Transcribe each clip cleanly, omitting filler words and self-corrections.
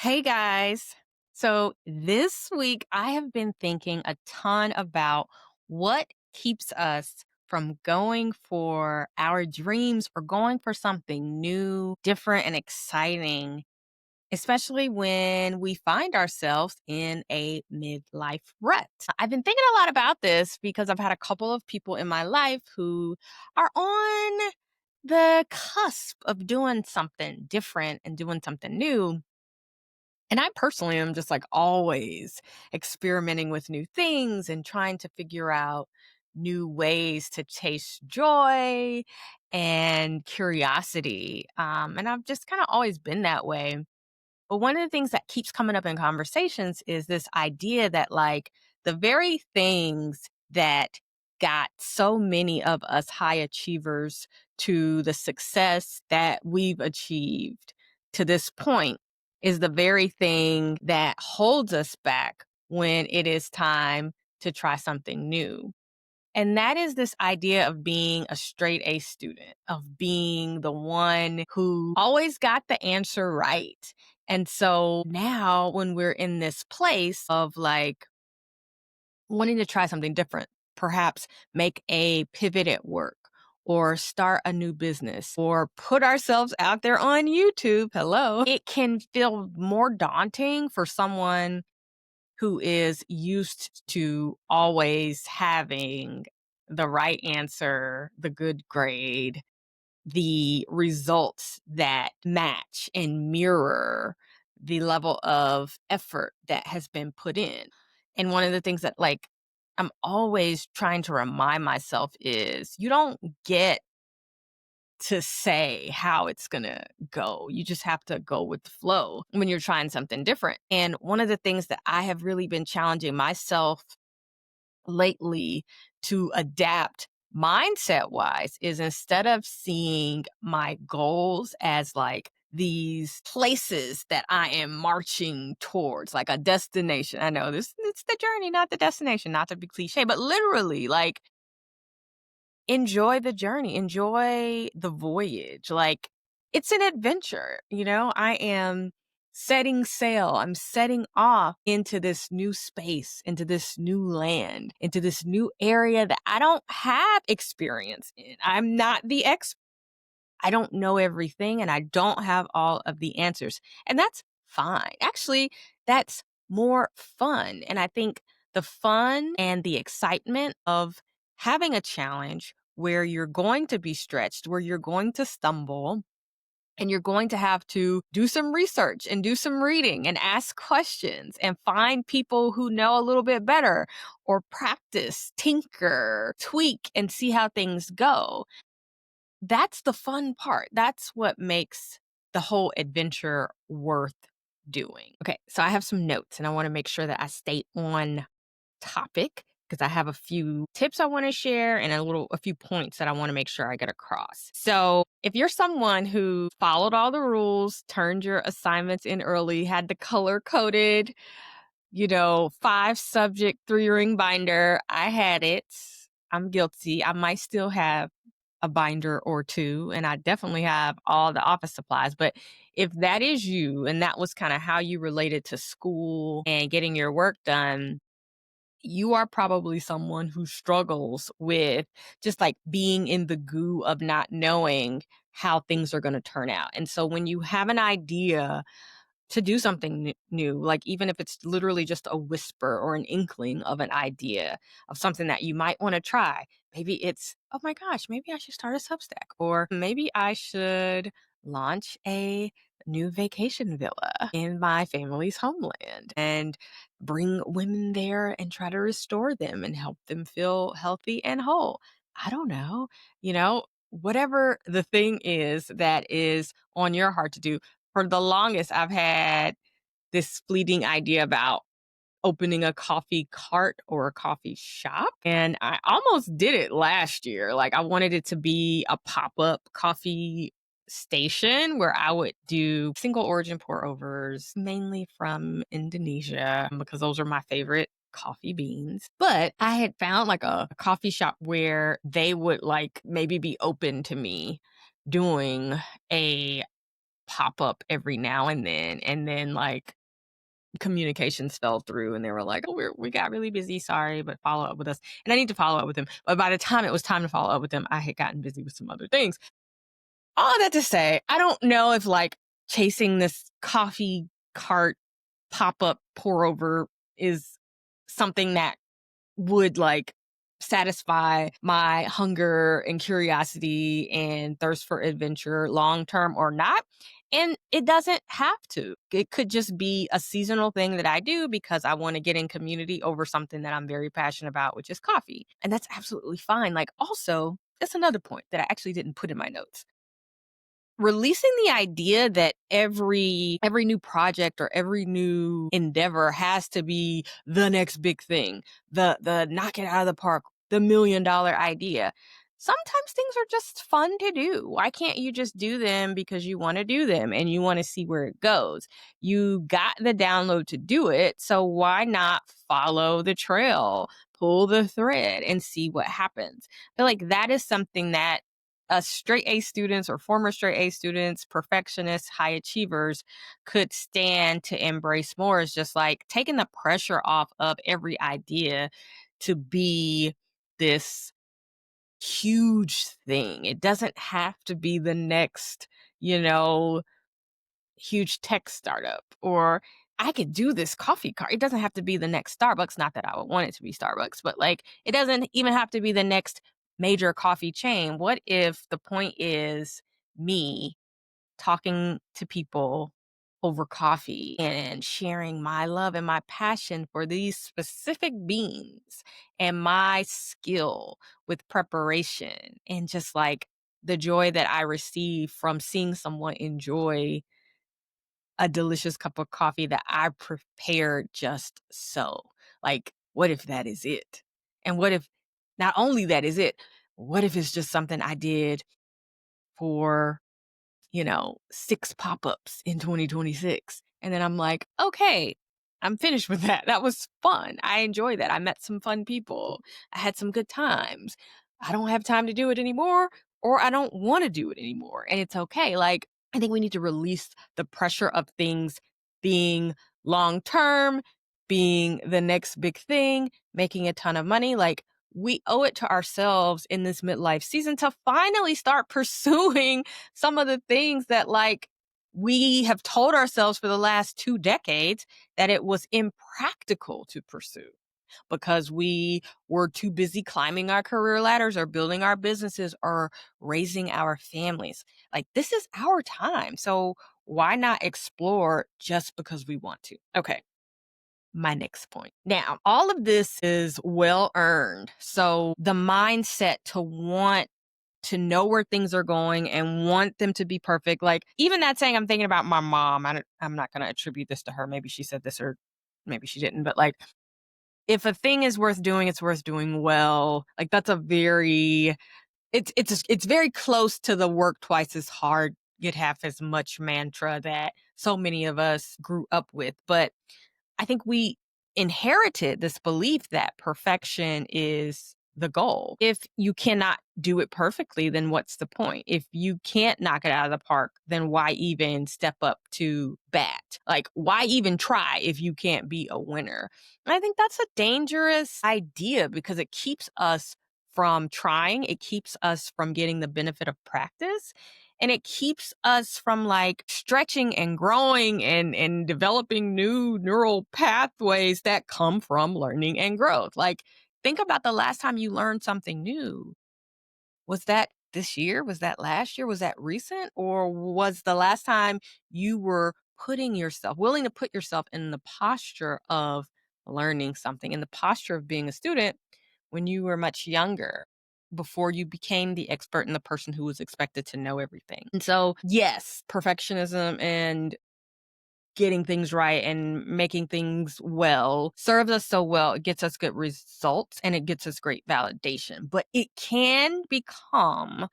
Hey guys. So this week I have been thinking a ton about what keeps us from going for our dreams or going for something new, different, and exciting, especially when we find ourselves in a midlife rut. I've been thinking a lot about this because I've had a couple of people in my life who are on the cusp of doing something different and doing something new. And I personally am just like always experimenting with new things and trying to figure out new ways to taste joy and curiosity. And I've just kind of always been that way. But one of the things that keeps coming up in conversations is this idea that, like, the very things that got so many of us high achievers to the success that we've achieved to this point is the very thing that holds us back when it is time to try something new. And that is this idea of being a straight A student, of being the one who always got the answer right. And so now when we're in this place of like wanting to try something different, perhaps make a pivot at work or start a new business or put ourselves out there on YouTube, hello, it can feel more daunting for someone who is used to always having the right answer, the good grade, the results that match and mirror the level of effort that has been put in. And one of the things that, like, I'm always trying to remind myself is you don't get to say how it's gonna go. You just have to go with the flow when you're trying something different. And one of the things that I have really been challenging myself lately to adapt mindset wise is, instead of seeing my goals as like these places that I am marching towards, like a destination. I know this it's the journey, not the destination, not to be cliche, but literally, like, enjoy the journey, enjoy the voyage. Like, it's an adventure, you know? I am setting sail. I'm setting off into this new space, into this new land, into this new area that I don't have experience in. I'm not the expert. I don't know everything and I don't have all of the answers. And that's fine. Actually, that's more fun. And I think the fun and the excitement of having a challenge where you're going to be stretched, where you're going to stumble, and you're going to have to do some research and do some reading and ask questions and find people who know a little bit better, or practice, tinker, tweak, and see how things go. That's the fun part. That's what makes the whole adventure worth doing. Okay, so I have some notes and I want to make sure that I stay on topic because I have a few tips I want to share and a few points that I want to make sure I get across. So, if you're someone who followed all the rules, turned your assignments in early, had the color coded, 5 subject 3 ring binder, I had it. I'm guilty. I might still have a binder or two, and I definitely have all the office supplies. But if that is you and that was kind of how you related to school and getting your work done, you are probably someone who struggles with just like being in the goo of not knowing how things are going to turn out. And so when you have an idea to do something new, like even if it's literally just a whisper or an inkling of an idea of something that you might want to try. Maybe it's, oh my gosh, maybe I should start a Substack, or maybe I should launch a new vacation villa in my family's homeland and bring women there and try to restore them and help them feel healthy and whole. I don't know, whatever the thing is that is on your heart to do. For the longest, I've had this fleeting idea about opening a coffee cart or a coffee shop. And I almost did it last year. Like, I wanted it to be a pop up coffee station where I would do single origin pour overs, mainly from Indonesia, because those are my favorite coffee beans. But I had found like a coffee shop where they would like maybe be open to me doing a pop up every now and then. And then, like, communications fell through and they were like, "Oh, we got really busy. Sorry, but follow up with us." And I need to follow up with them. But by the time it was time to follow up with them, I had gotten busy with some other things. All that to say, I don't know if like chasing this coffee cart pop up pour over is something that would like satisfy my hunger and curiosity and thirst for adventure long term or not. And it doesn't have to. It could just be a seasonal thing that I do because I want to get in community over something that I'm very passionate about, which is coffee. And that's absolutely fine. Like, also, that's another point that I actually didn't put in my notes. Releasing the idea that every new project or every new endeavor has to be the next big thing, the knock it out of the park, the $1 million idea. Sometimes things are just fun to do. Why can't you just do them because you want to do them and you want to see where it goes? You got the download to do it, so why not follow the trail, pull the thread, and see what happens? I feel like that is something that straight A students or former straight A students, perfectionists, high achievers could stand to embrace more, is just like taking the pressure off of every idea to be this huge thing. It doesn't have to be the next, you know, huge tech startup, or I could do this coffee cart. It doesn't have to be the next Starbucks. Not that I would want it to be Starbucks, but like it doesn't even have to be the next major coffee chain. What if the point is me talking to people over coffee and sharing my love and my passion for these specific beans and my skill with preparation and just like the joy that I receive from seeing someone enjoy a delicious cup of coffee that I prepared just so. Like, what if that is it? And what if not only that is it, what if it's just something I did for, 6 pop-ups in 2026? And then I'm like, okay, I'm finished with that. That was fun. I enjoyed that. I met some fun people. I had some good times. I don't have time to do it anymore, or I don't want to do it anymore. And it's okay. Like, I think we need to release the pressure of things being long term, being the next big thing, making a ton of money. Like, we owe it to ourselves in this midlife season to finally start pursuing some of the things that, like, we have told ourselves for the last 2 decades that it was impractical to pursue because we were too busy climbing our career ladders or building our businesses or raising our families. Like, this is our time. So why not explore just because we want to? Okay. My next point. Now, all of this is well earned. So the mindset to want to know where things are going and want them to be perfect. Like, even that saying, I'm thinking about my mom. I'm not going to attribute this to her. Maybe she said this or maybe she didn't. But like, if a thing is worth doing, it's worth doing well. Like, that's a very it's very close to the work twice as hard, get half as much mantra that so many of us grew up with. But I think we inherited this belief that perfection is the goal. If you cannot do it perfectly, then what's the point? If you can't knock it out of the park, then why even step up to bat? Like, why even try if you can't be a winner? And I think that's a dangerous idea because it keeps us from trying. It keeps us from getting the benefit of practice. And it keeps us from like stretching and growing and developing new neural pathways that come from learning and growth. Like, think about the last time you learned something new. Was that this year? Was that last year? Was that recent? Or was the last time you were willing to put yourself in the posture of learning something, in the posture of being a student when you were much younger, before you became the expert and the person who was expected to know everything? And so, yes, perfectionism and getting things right and making things well serves us so well. It gets us good results and it gets us great validation. But it can become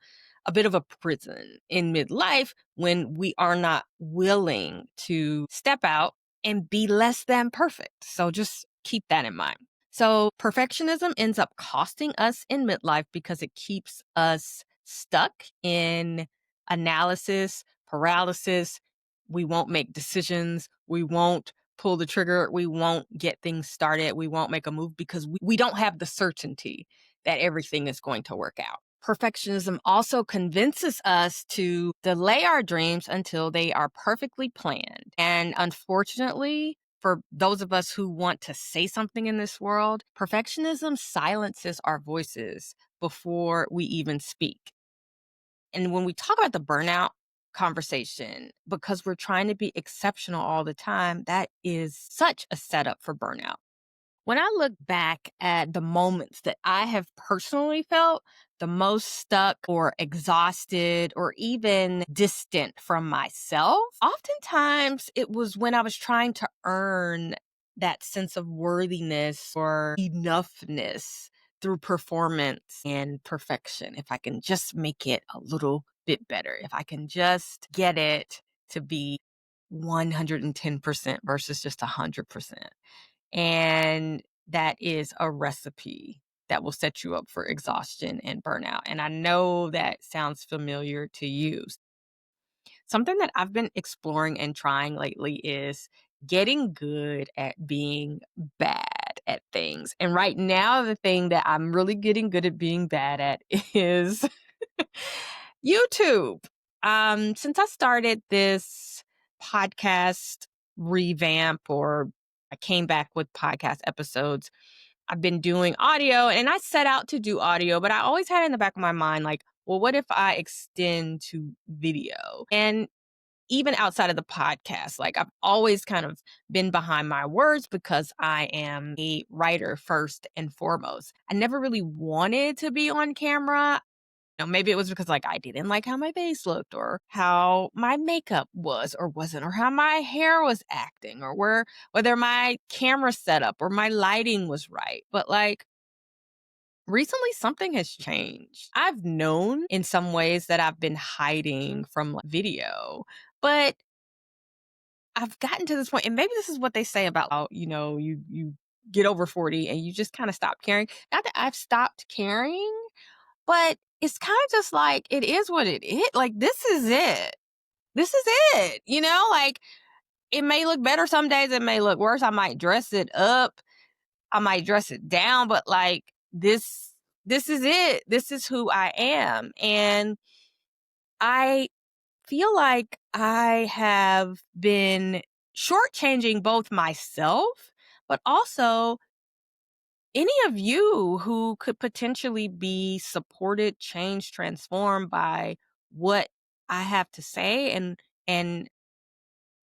a bit of a prison in midlife when we are not willing to step out and be less than perfect. So just keep that in mind. So perfectionism ends up costing us in midlife because it keeps us stuck in analysis, paralysis, We won't make decisions. We won't pull the trigger. We won't get things started. We won't make a move because we don't have the certainty that everything is going to work out. Perfectionism also convinces us to delay our dreams until they are perfectly planned. And unfortunately, for those of us who want to say something in this world, perfectionism silences our voices before we even speak. And when we talk about the burnout conversation, because we're trying to be exceptional all the time, that is such a setup for burnout. When I look back at the moments that I have personally felt the most stuck or exhausted or even distant from myself, oftentimes it was when I was trying to earn that sense of worthiness or enoughness through performance and perfection. If I can just make it a little bit better, if I can just get it to be 110% versus just 100%. And that is a recipe that will set you up for exhaustion and burnout. And I know that sounds familiar to you. Something that I've been exploring and trying lately is getting good at being bad at things. And right now, the thing that I'm really getting good at being bad at is YouTube. Since I started this podcast revamp, or I came back with podcast episodes, I've been doing audio, and I set out to do audio, but I always had in the back of my mind, like, well, what if I extend to video? And even outside of the podcast, like I've always kind of been behind my words because I am a writer first and foremost. I never really wanted to be on camera. Maybe it was because like I didn't like how my face looked or how my makeup was or wasn't or how my hair was acting or whether my camera setup or my lighting was right. But like recently something has changed. I've known in some ways that I've been hiding from video, but I've gotten to this point, and maybe this is what they say about how, you get over 40 and you just kind of stop caring. Not that I've stopped caring, but it's kind of just like, it is what it is. Like, this is it. This is it. Like, it may look better some days. It may look worse. I might dress it up. I might dress it down, but like, this is it. This is who I am. And I feel like I have been shortchanging both myself, but also any of you who could potentially be supported, changed, transformed by what I have to say and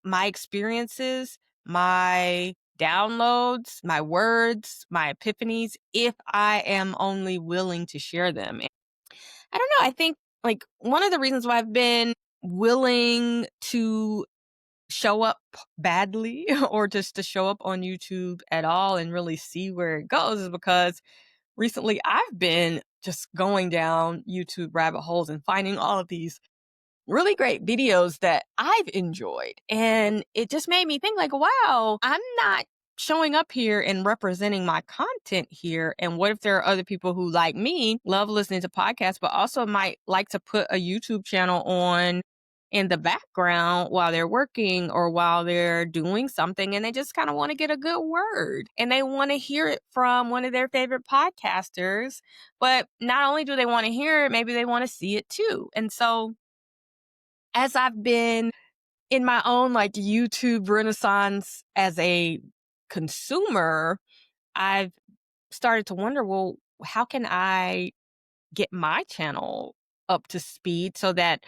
my experiences, my downloads, my words, my epiphanies, if I am only willing to share them. I don't know. I think like one of the reasons why I've been willing to show up badly or just to show up on YouTube at all and really see where it goes is because recently I've been just going down YouTube rabbit holes and finding all of these really great videos that I've enjoyed. And it just made me think like, wow, I'm not showing up here and representing my content here. And what if there are other people who, like me, love listening to podcasts, but also might like to put a YouTube channel on in the background while they're working or while they're doing something, and they just kind of want to get a good word and they want to hear it from one of their favorite podcasters. But not only do they want to hear it, maybe they want to see it too. And so as I've been in my own like YouTube renaissance as a consumer, I've started to wonder, well, how can I get my channel up to speed so that,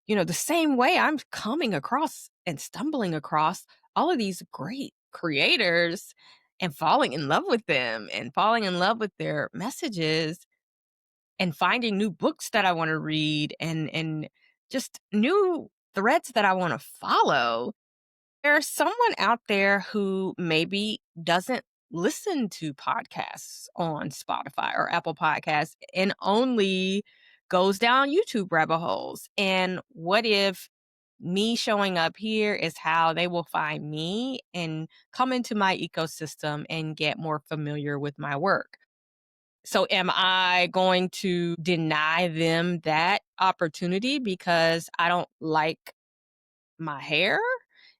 the same way I'm coming across and stumbling across all of these great creators and falling in love with them and falling in love with their messages and finding new books that I want to read and just new threads that I want to follow. There's someone out there who maybe doesn't listen to podcasts on Spotify or Apple Podcasts and only goes down YouTube rabbit holes. And what if me showing up here is how they will find me and come into my ecosystem and get more familiar with my work? So am I going to deny them that opportunity because I don't like my hair?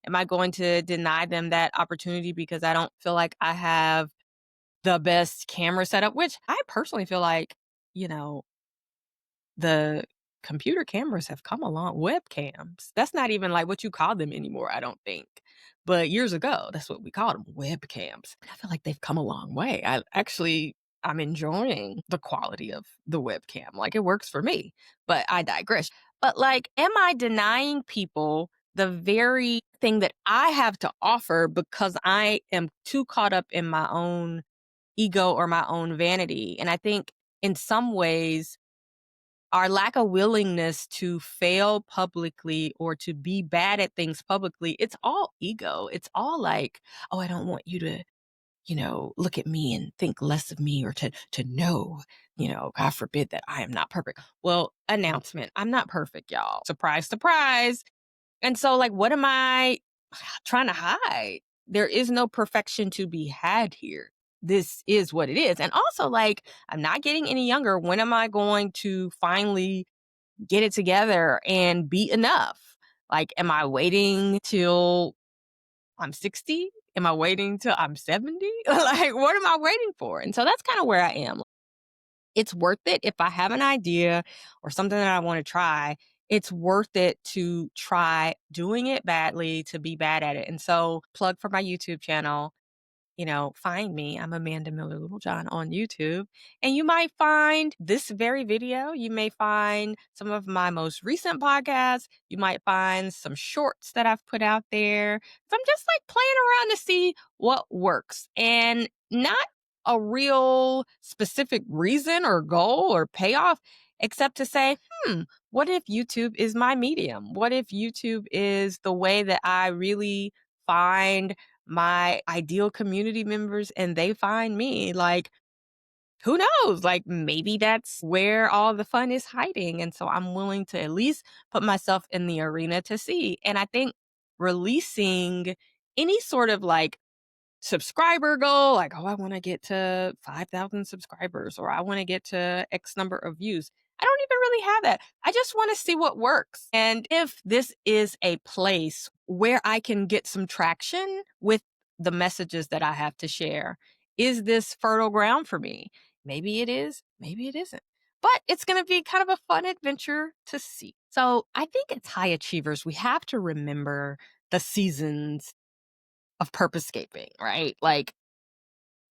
Am I going to deny them that opportunity because I don't feel like I have the best camera setup? Which I personally feel like, you know, the computer cameras have come along, webcams. That's not even like what you call them anymore, I don't think. But years ago, that's what we called them, webcams. I feel like they've come a long way. I'm enjoying the quality of the webcam. Like it works for me, but I digress. But like, am I denying people the very thing that I have to offer because I am too caught up in my own ego or my own vanity? And I think in some ways, our lack of willingness to fail publicly or to be bad at things publicly, it's all ego. It's all like, oh, I don't want you to, look at me and think less of me or to know, God forbid that I am not perfect. Well, announcement, I'm not perfect, y'all. Surprise, surprise. And so like, what am I trying to hide? There is no perfection to be had here. This is what it is. And also, like, I'm not getting any younger. When am I going to finally get it together and be enough? Like, am I waiting till I'm 60? Am I waiting till I'm 70? Like, what am I waiting for? And so that's kind of where I am. It's worth it if I have an idea or something that I want to try. It's worth it to try doing it badly to be bad at it. And so, plug for my YouTube channel, find me. I'm Amanda Miller Littlejohn on YouTube. And you might find this very video. You may find some of my most recent podcasts. You might find some shorts that I've put out there. So I'm just like playing around to see what works and not a real specific reason or goal or payoff, except to say, what if YouTube is my medium? What if YouTube is the way that I really find my ideal community members and they find me? Like, who knows? Like, maybe that's where all the fun is hiding. And so I'm willing to at least put myself in the arena to see. And I think releasing any sort of like subscriber goal, like, oh, I want to get to 5,000 subscribers or I want to get to X number of views. I don't even really have that. I just want to see what works. And if this is a place where I can get some traction with the messages that I have to share, is this fertile ground for me? Maybe it is, maybe it isn't. But it's going to be kind of a fun adventure to see. So I think as high achievers, we have to remember the seasons of purposescaping, right? Like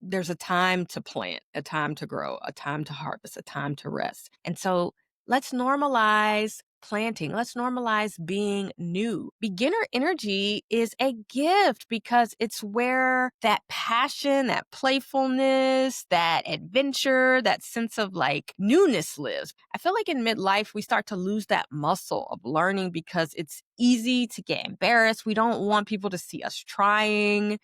there's a time to plant, a time to grow, a time to harvest, a time to rest. And so let's normalize planting. Let's normalize being new. Beginner energy is a gift because it's where that passion, that playfulness, that adventure, that sense of like newness lives. I feel like in midlife, we start to lose that muscle of learning because it's easy to get embarrassed. We don't want people to see us trying.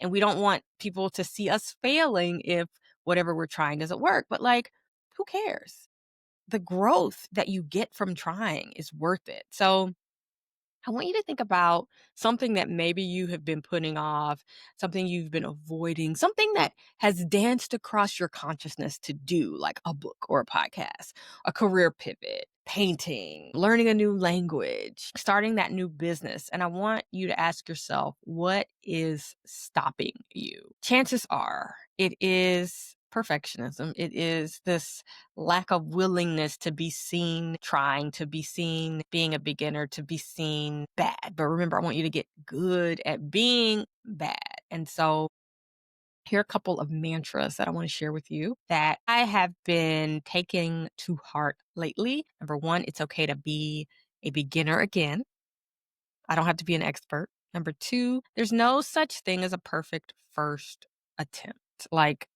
And we don't want people to see us failing if whatever we're trying doesn't work. But like, who cares? The growth that you get from trying is worth it. So I want you to think about something that maybe you have been putting off, something you've been avoiding, something that has danced across your consciousness to do, like a book or a podcast, a career pivot, painting, learning a new language, starting that new business. And I want you to ask yourself, what is stopping you? Chances are it is perfectionism. It is this lack of willingness to be seen trying, to be seen being a beginner, to be seen bad. But remember, I want you to get good at being bad. And so here are a couple of mantras that I want to share with you that I have been taking to heart lately. Number one, it's okay to be a beginner again. I don't have to be an expert. Number two, there's no such thing as a perfect first attempt. Like,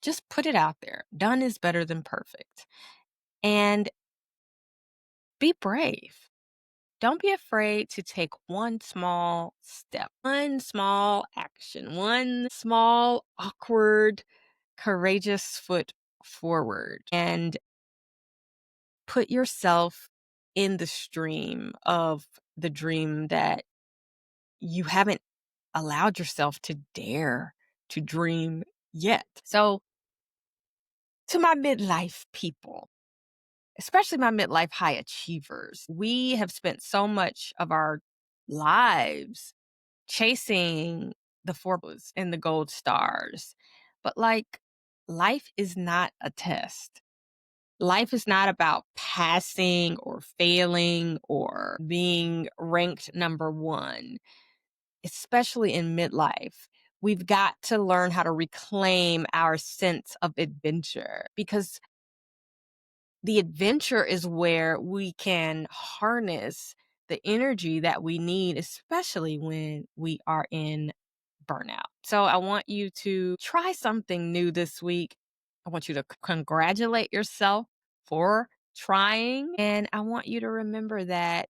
just put it out there. Done is better than perfect. And be brave. Don't be afraid to take one small step, one small action, one small, awkward, courageous foot forward and put yourself in the stream of the dream that you haven't allowed yourself to dare to dream yet. So, to my midlife people, especially my midlife high achievers, we have spent so much of our lives chasing the fours and the gold stars. But like, life is not a test. Life is not about passing or failing or being ranked number one, especially in midlife. We've got to learn how to reclaim our sense of adventure because the adventure is where we can harness the energy that we need, especially when we are in burnout. So I want you to try something new this week. I want you to congratulate yourself for trying. And I want you to remember that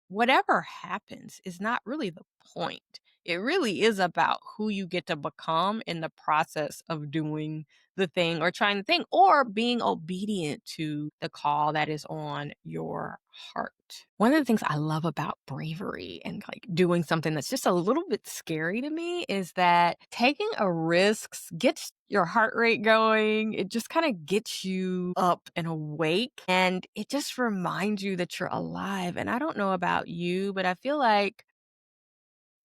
whatever happens is not really the point. It really is about who you get to become in the process of doing the thing or trying the thing or being obedient to the call that is on your heart. One of the things I love about bravery and like doing something that's just a little bit scary to me is that taking a risk gets your heart rate going. It just kind of gets you up and awake and it just reminds you that you're alive. And I don't know about you, but I feel like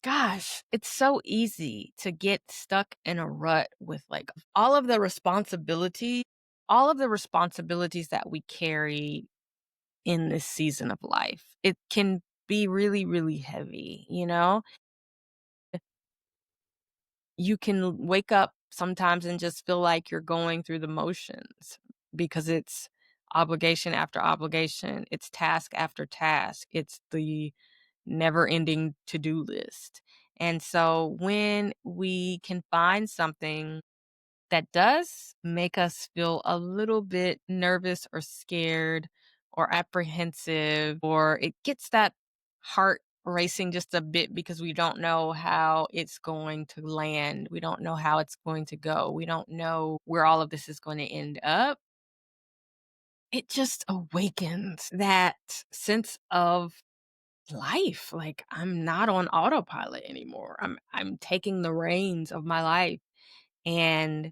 gosh, it's so easy to get stuck in a rut with like all of the responsibilities that we carry in this season of life. It can be really, really heavy, you know? You can wake up sometimes and just feel like you're going through the motions because it's obligation after obligation, it's task after task, it's the never ending to do list. And so when we can find something that does make us feel a little bit nervous or scared or apprehensive, or it gets that heart racing just a bit because we don't know how it's going to land. We don't know how it's going to go. We don't know where all of this is going to end up. It just awakens that sense of life. Like I'm not on autopilot anymore. I'm taking the reins of my life and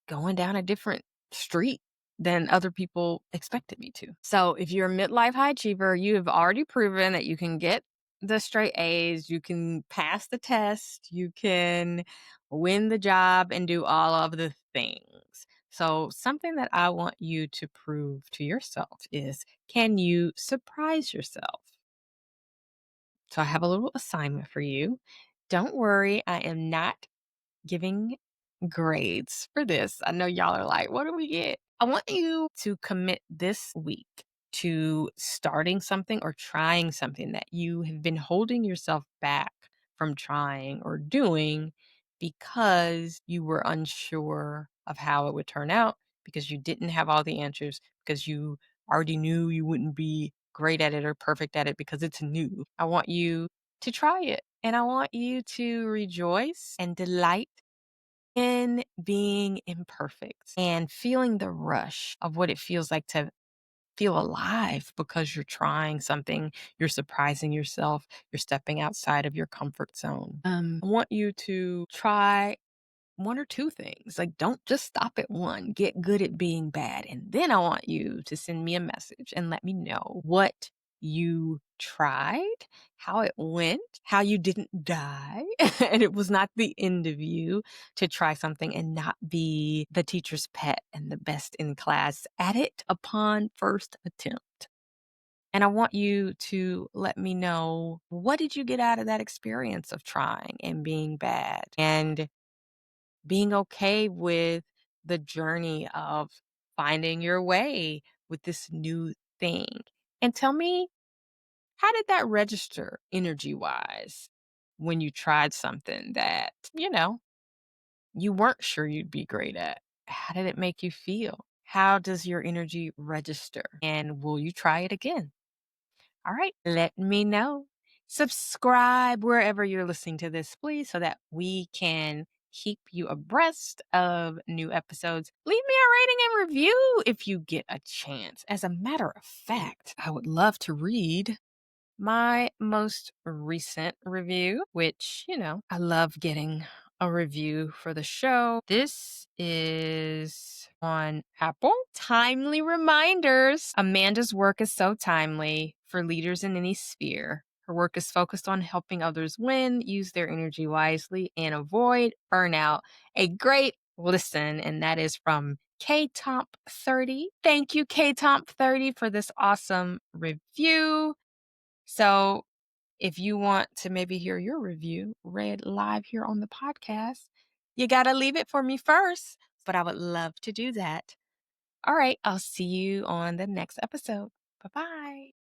going down a different street than other people expected me to. So if you're a midlife high achiever, you have already proven that you can get the straight A's, you can pass the test, you can win the job and do all of the things. So something that I want you to prove to yourself is, can you surprise yourself? So I have a little assignment for you. Don't worry, I am not giving grades for this. I know y'all are like, what do we get? I want you to commit this week to starting something or trying something that you have been holding yourself back from trying or doing because you were unsure of how it would turn out, because you didn't have all the answers, because you already knew you wouldn't be great at it or perfect at it because it's new. I want you to try it. And I want you to rejoice and delight in being imperfect and feeling the rush of what it feels like to feel alive because you're trying something, you're surprising yourself, you're stepping outside of your comfort zone. I want you to try one or two things. Like, don't just stop at one. Get good at being bad. And then I want you to send me a message and let me know what you tried, how it went, how you didn't die. And it was not the end of you to try something and not be the teacher's pet and the best in class at it upon first attempt. And I want you to let me know, what did you get out of that experience of trying and being bad? And being okay with the journey of finding your way with this new thing. And tell me, how did that register energy wise when you tried something that, you weren't sure you'd be great at? How did it make you feel? How does your energy register? And will you try it again? All right, let me know. Subscribe wherever you're listening to this, please, so that we can keep you abreast of new episodes. Leave me a rating and review if you get a chance. As a matter of fact, I would love to read my most recent review, which, I love getting a review for the show. This is on Apple. Timely reminders. Amanda's work is so timely for leaders in any sphere. Her work is focused on helping others win, use their energy wisely, and avoid burnout. A great listen, and that is from K Top 30. Thank you, K Top 30, for this awesome review. So, if you want to maybe hear your review read live here on the podcast, you got to leave it for me first, but I would love to do that. All right, I'll see you on the next episode. Bye bye.